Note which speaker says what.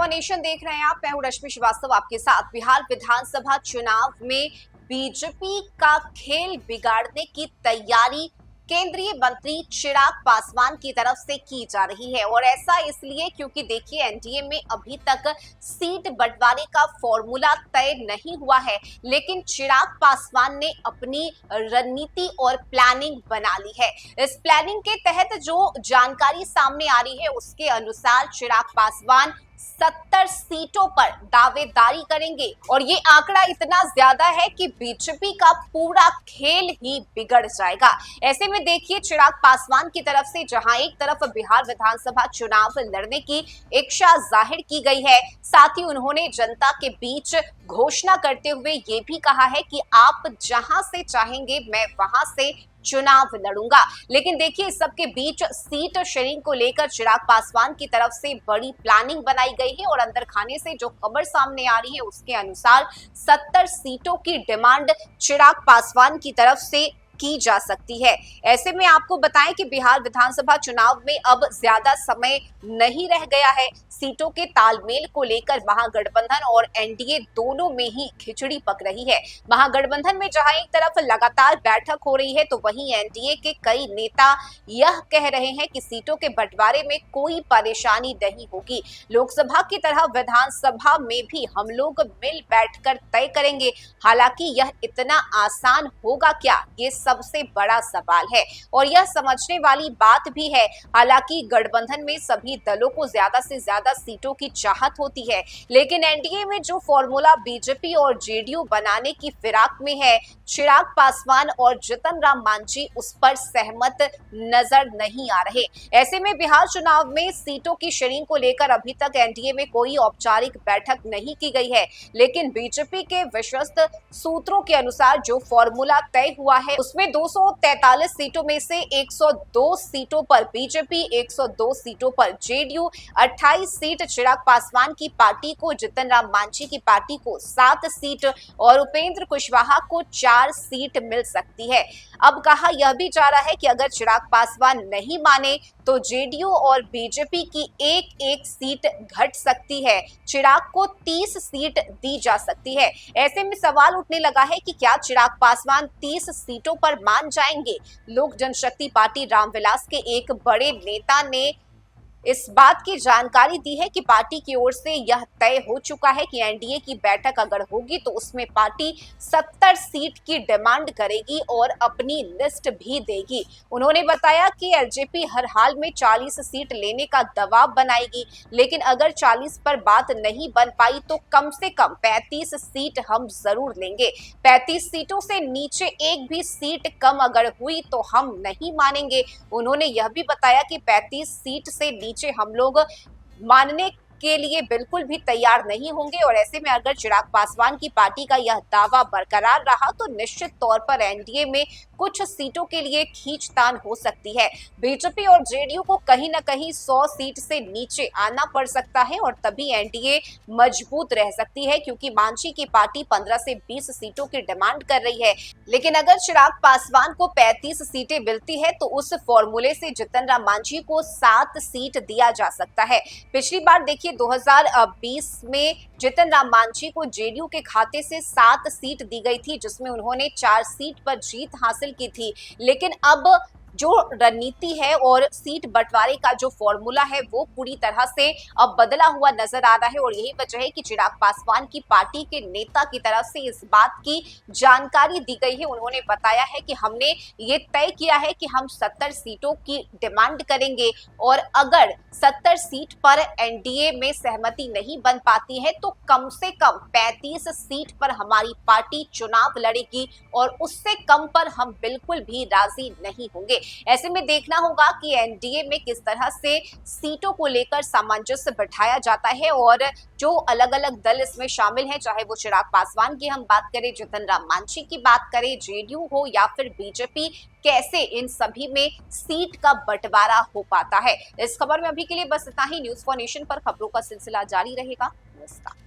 Speaker 1: For nation देख रहे हैं आप। मैं हूं रश्मि श्रीवास्तव आपके साथ। बिहार विधानसभा चुनाव में बीजेपी का खेल बिगाड़ने की तैयारी केंद्रीय मंत्री चिराग पासवान की तरफ से की जा रही है, और ऐसा इसलिए क्योंकि देखिए एनडीए में अभी तक सीट बंटवारे का फॉर्मूला तय नहीं हुआ है, लेकिन चिराग पासवान ने अपनी रणनीति और प्लानिंग बना ली है। इस प्लानिंग के तहत जो जानकारी सामने आ रही है उसके अनुसार चिराग पासवान 70 सीटों पर दावेदारी करेंगे, और ये आंकड़ा इतना ज्यादा है कि बीजेपी का पूरा खेल ही बिगड़ जाएगा। ऐसे में देखिए चिराग पासवान की तरफ से जहां एक तरफ बिहार विधानसभा चुनाव लड़ने की इच्छा जाहिर की गई है, साथ ही उन्होंने जनता के बीच घोषणा करते हुए ये भी कहा है कि आप जहां से चाहेंगे मैं वहां से चुनाव लड़ूंगा। लेकिन देखिए इस सबके बीच सीट शेयरिंग को लेकर चिराग पासवान की तरफ से बड़ी प्लानिंग बनाई गई है, और अंदर खाने से जो खबर सामने आ रही है उसके अनुसार 70 सीटों की डिमांड चिराग पासवान की तरफ से की जा सकती है। ऐसे में आपको बताएं कि बिहार विधानसभा चुनाव में अब ज्यादा समय नहीं रह गया है। सीटों के तालमेल को लेकर महागठबंधन और एनडीए दोनों में ही खिचड़ी पक रही है। महागठबंधन में जहां एक तरफ लगातार बैठक हो रही है, तो वहीं एनडीए के कई नेता यह कह रहे हैं कि सीटों के बंटवारे में कोई परेशानी नहीं होगी। लोकसभा की तरह विधानसभा में भी हम लोग मिल बैठकर तय करेंगे। हालांकि यह इतना आसान होगा क्या, ये सबसे बड़ा सवाल है, और यह समझने वाली बात भी है। हालांकि गठबंधन में सभी दलों को ज्यादा से ज्यादा सीटों की चाहत होती है, लेकिन एनडीए में जो फॉर्मूला बीजेपी और जेडीयू बनाने की फिराक में है, चिराग पासवान और जीतन राम मांझी उस पर सहमत नजर नहीं आ रहे। ऐसे में बिहार चुनाव में सीटों की शेयरिंग को लेकर अभी तक एनडीए में कोई औपचारिक बैठक नहीं की गई है, लेकिन बीजेपी के विश्वस्त सूत्रों के अनुसार जो फॉर्मूला तय हुआ है उसमें 243 सीटों में से 102 सीटों पर बीजेपी, 102 सीटों पर जेडीयू, 28 सीट चिराग पासवान की पार्टी को, जीतन राम मांझी की पार्टी को 7 सीट और उपेंद्र कुशवाहा को 4 सीट मिल सकती है। अब कहा यह भी जा रहा है कि अगर चिराग पासवान नहीं माने तो जेडीयू और बीजेपी की एक एक सीट घट सकती है। चिराग को 30 सीट दी जा सकती है। ऐसे में सवाल उठने लगा है कि क्या चिराग पासवान 30 सीटों पर मान जाएंगे। लोक जनशक्ति पार्टी रामविलास के एक बड़े नेता ने इस बात की जानकारी दी है कि पार्टी की ओर से यह तय हो चुका है कि एनडीए की बैठक अगर होगी तो उसमें पार्टी 70 सीट की डिमांड करेगी और अपनी लिस्ट भी देगी। उन्होंने बताया कि एलजेपी हर हाल में 40 सीट लेने का दबाव बनाएगी, लेकिन अगर 40 पर बात नहीं बन पाई तो कम से कम 35 सीट हम जरूर लेंगे। 35 सीटों से नीचे एक भी सीट कम अगर हुई तो हम नहीं मानेंगे। उन्होंने यह भी बताया कि 35 सीट से नीचे हम लोग मानने के लिए बिल्कुल भी तैयार नहीं होंगे, और ऐसे में अगर चिराग पासवान की पार्टी का यह दावा बरकरार रहा तो निश्चित तौर पर एनडीए में कुछ सीटों के लिए खींचतान हो सकती है। बीजेपी और जेडीयू को कहीं ना कहीं 100 सीट से नीचे आना पड़ सकता है, और तभी एनडीए मजबूत रह सकती है, क्योंकि मांझी की पार्टी 15 से 20 सीटों की डिमांड कर रही है। लेकिन अगर चिराग पासवान को 35 सीटें मिलती है तो उस फॉर्मूले से जीतन राम मांझी को 7 सीट दिया जा सकता है। पिछली बार देखिए 2020 में जीतन राम मांझी को जेडीयू के खाते से 7 सीट दी गई थी, जिसमें उन्होंने 4 सीट पर जीत हासिल की थी। लेकिन अब जो रणनीति है और सीट बंटवारे का जो फॉर्मूला है वो पूरी तरह से अब बदला हुआ नजर आ रहा है, और यही वजह है कि चिराग पासवान की पार्टी के नेता की तरफ से इस बात की जानकारी दी गई है। उन्होंने बताया है कि हमने ये तय किया है कि हम 70 सीटों की डिमांड करेंगे, और अगर 70 सीट पर एनडीए में सहमति नहीं बन पाती है तो कम से कम 35 सीट पर हमारी पार्टी चुनाव लड़ेगी, और उससे कम पर हम बिल्कुल भी राजी नहीं होंगे। ऐसे में देखना होगा कि एनडीए में किस तरह से सीटों को लेकर सामंजस्य बैठाया जाता है, और जो अलग अलग दल इसमें शामिल हैं, चाहे वो चिराग पासवान की हम बात करें, जीतन राम मांझी की बात करें, जेडीयू हो या फिर बीजेपी, कैसे इन सभी में सीट का बंटवारा हो पाता है। इस खबर में अभी के लिए बस इतना ही। न्यूज़ फॉर नेशन पर खबरों का सिलसिला जारी रहेगा। नमस्कार।